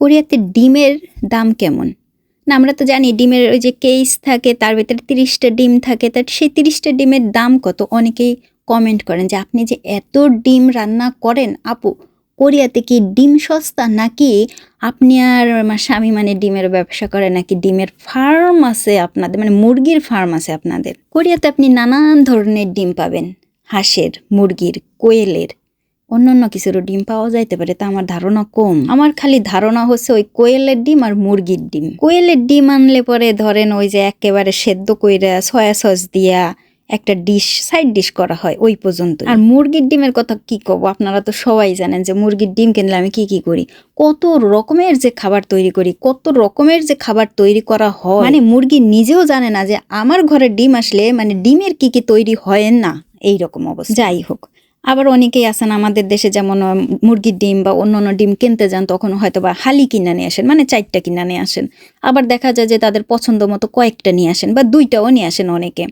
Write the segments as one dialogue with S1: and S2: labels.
S1: কোরিয়াতে ডিমের দাম কেমন? না আমরা তো জানি ডিমের ওই যে কেস থাকে তার ভেতরে 30টা ডিম থাকে, তার সেই 30টা ডিমের দাম কত? অনেকেই কমেন্ট করেন যে আপনি যে এত ডিম রান্না করেন আপু, কোরিয়াতে কি ডিম সস্তা নাকি আপনি আর স্বামী মানে ডিমের ব্যবসা করে নাকি ডিমের ফার্ম আছে আপনাদের, মানে মুরগির ফার্ম আছে আপনাদের? কোরিয়াতে আপনি নানান ধরনের ডিম পাবেন, হাঁসের, মুরগির, কোয়েলের, অন্যান্য কিছুরও ডিম পাওয়া যাইতে পারে, তা আমার ধারণা কম। আমার খালি ধারণা হচ্ছে ওই কোয়েলের ডিম আর মুরগির ডিম। কোয়েলের ডিম আনলে পরে ধরেন ওই যে একেবারে সেদ্ধ কইরা সয়া সস দিয়া একটা ডিশ, সাইড ডিশ করা হয় ওই পর্যন্ত। আর মুরগির ডিমের কথা কি কব, আপনারা তো সবাই জানেন যে মুরগির ডিম কিনলে আমি কি করি, কত রকমের যে খাবার তৈরি করি, কত রকমের যে খাবার তৈরি করা হয়, মানে মুরগি নিজেও জানে না যে আমার ঘরে ডিম আসলে মানে ডিমের কি তৈরি হয় না, এইরকম অবস্থা। যাই হোক, আবার অনেকেই আছেন আমাদের দেশে যেমন মুরগির ডিম বা অন্যান্য ডিম কিনতে যান তখন হয়তো বা হালি কিনে নিয়ে আসেন, মানে 4টা কিনে নিয়ে আসেন। আবার দেখা যায় যে তাদের পছন্দ মতো কয়েকটা নিয়ে আসেন বা 2টাও নিয়ে আসেন, অনেকে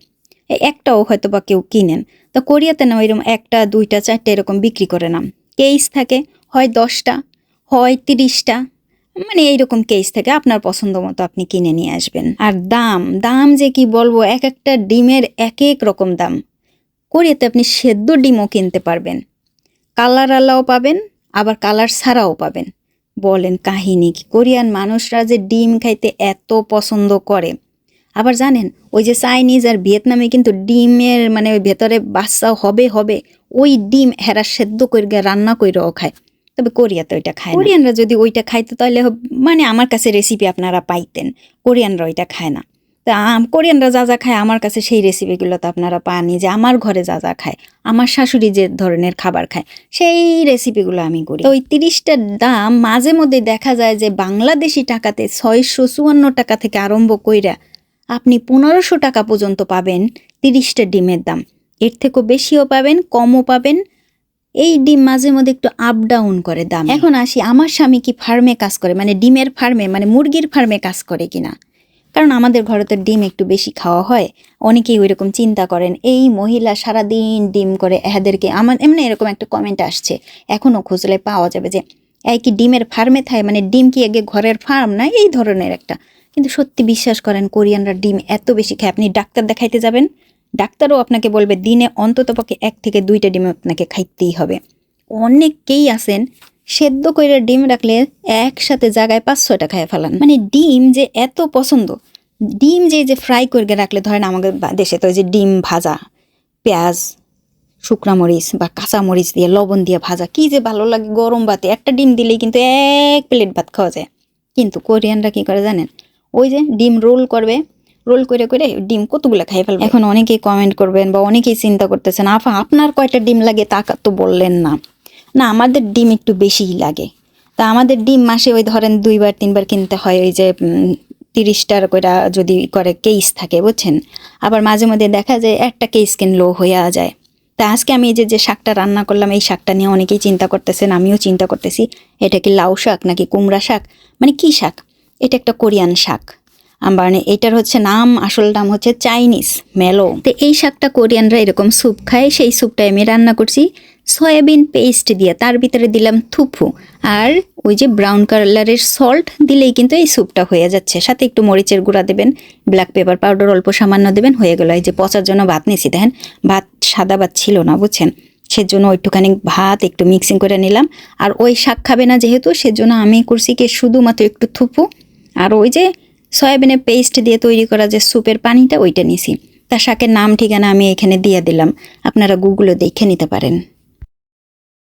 S1: একটাও হয়তো বা কেউ কিনেন। তো কোরিয়াতে না ওইরকম 1টা 2টা 4টা এরকম বিক্রি করে না, কেস থাকে হয় 10টা হয় 30টা, মানে এইরকম কেস থেকে আপনার পছন্দ মতো আপনি কিনে নিয়ে আসবেন। আর দাম যে কি বলবো, এক একটা ডিমের এক এক রকম দাম। কোরিয়াতে আপনি সেদ্ধ ডিমও কিনতে পারবেন, কালার আলাও পাবেন আবার কালার ছাড়াও পাবেন। বলেন কাহিনী কি, কোরিয়ান মানুষরা যে ডিম খাইতে এত পছন্দ করে। আবার জানেন ওই যে চাইনিজ আর ভিয়েতনামে কিন্তু ডিমের মানে ওই ভেতরে বাচ্চা হবে ওই ডিম হেরা সেদ্ধ করে রান্না কইরাও খায়, তবে কোরিয়াতে ওইটা খায় না। কোরিয়ানরা যদি ওইটা খাইতো তাহলে মানে আমার কাছে রেসিপি আপনারা পাইতেন, কোরিয়ানরা ওইটা খায় না। তা কোরিয়ানরা যা যা খায় আমার কাছে সেই রেসিপিগুলো তো আপনারা পাননি, যে আমার ঘরে যা যা খায়, আমার শাশুড়ি যে ধরনের খাবার খায় সেই রেসিপিগুলো আমি করি। তো ওই 30টার দাম মাঝে মধ্যে দেখা যায় যে বাংলাদেশি টাকাতে 654 টাকা থেকে আরম্ভ কইরা আপনি 1500 টাকা পর্যন্ত পাবেন 30টা ডিমের দাম। এর থেকেও বেশিও পাবেন, কমও পাবেন। এই ডিম মাঝে মধ্যে একটু আপ ডাউন করে দাম। এখন আসি, আমার স্বামী কি ফার্মে কাজ করে, মানে ডিমের ফার্মে, মানে মুরগির ফার্মে কাজ করে কিনা? কারণ আমাদের ঘরে তো ডিম একটু বেশি খাওয়া হয়। অনেকেই ওইরকম চিন্তা করেন এই মহিলা সারাদিন ডিম করে, এদেরকে আমার এমনি এরকম একটা কমেন্ট আসছে, এখনও খুঁজলে পাওয়া যাবে যে এই কি ডিমের ফার্মে থাকে, মানে ডিম কি আগে ঘরের ফার্ম না, এই ধরনের একটা। কিন্তু সত্যি বিশ্বাস করেন কোরিয়ানরা ডিম এত বেশি খায়, আপনি ডাক্তার দেখাইতে যাবেন, ডাক্তারও আপনাকে বলবে দিনে অন্ততপক্ষে 1 থেকে 2টা ডিম আপনাকে খাইতেই হবে। অনেকেই আছেন সেদ্ধ করে ডিম রাখলে একসাথে জায়গায় 5-6টা খায় ফেলান। মানে ডিম যে এত পছন্দ, ডিম যে ফ্রাই করে রাখলে, ধরেন আমাদের দেশে তো যে ডিম ভাজা, পেঁয়াজ, শুকনা মরিচ বা কাঁচা মরিচ দিয়ে লবণ দিয়ে ভাজা, কি যে ভালো লাগে, গরম ভাতে একটা ডিম দিলেই কিন্তু 1 প্লেট ভাত খাওয়া যায়। কিন্তু কোরিয়ানরা কি করে জানেন, ওই যে ডিম রোল করবে, রোল করে ডিম কতগুলো খাই ফেলবে। এখন অনেকেই কমেন্ট করবেন বা অনেকেই চিন্তা করতেছেন, আপা আপনার কয়টা ডিম লাগে তা তো বললেন না। না, আমাদের ডিম একটু বেশিই লাগে। তা আমাদের ডিম মাসে ওই ধরেন 2বার 3বার কিনতে হয়, ওই যে 30টার করে যদি করে কেস থাকে বুঝছেন। আবার মাঝে মধ্যে দেখা যায় একটা কেস কিনলেও হয়ে যায়। তা আজকে আমি যে শাকটা রান্না করলাম, এই শাকটা নিয়ে অনেকেই চিন্তা করতেছেন, আমিও চিন্তা করতেছি এটা কি লাউ শাক নাকি কুমড়া শাক, মানে কি শাক। এটা একটা কোরিয়ান শাক, মানে এটার হচ্ছে নাম, আসল নাম হচ্ছে চাইনিজ মেলো। তো এই শাকটা কোরিয়ানরা এরকম স্যুপ খায়, সেই স্যুপটা আমি রান্না করছি সয়াবিন পেস্ট দিয়ে, তার ভিতরে দিলাম থুফু আর ওই যে ব্রাউন কালারের সল্ট দিলেই কিন্তু এই স্যুপটা হয়ে যাচ্ছে। সাথে একটু মরিচের গুঁড়া দেবেন, ব্ল্যাক পেপার পাউডার অল্প সামান্য দেবেন, হয়ে গেল। এই যে পচার জন্য ভাত নিয়েছি, দেখেন ভাত সাদা ভাত ছিল না বুঝছেন, সেজন্য একটুখানি ভাত একটু মিক্সিং করে নিলাম। আর ওই শাক খাবে না যেহেতু, সেজন্য আমি করছি কি শুধুমাত্র একটু থুফু আর ওই যে সয়াবিনের পেস্ট দিয়ে তৈরি করা যে স্যুপের পানিটা ওইটা নিছি। তা শাকের নাম ঠিকানা আমি এখানে দিয়ে দিলাম, আপনারা গুগলে দেখে নিতে পারেন।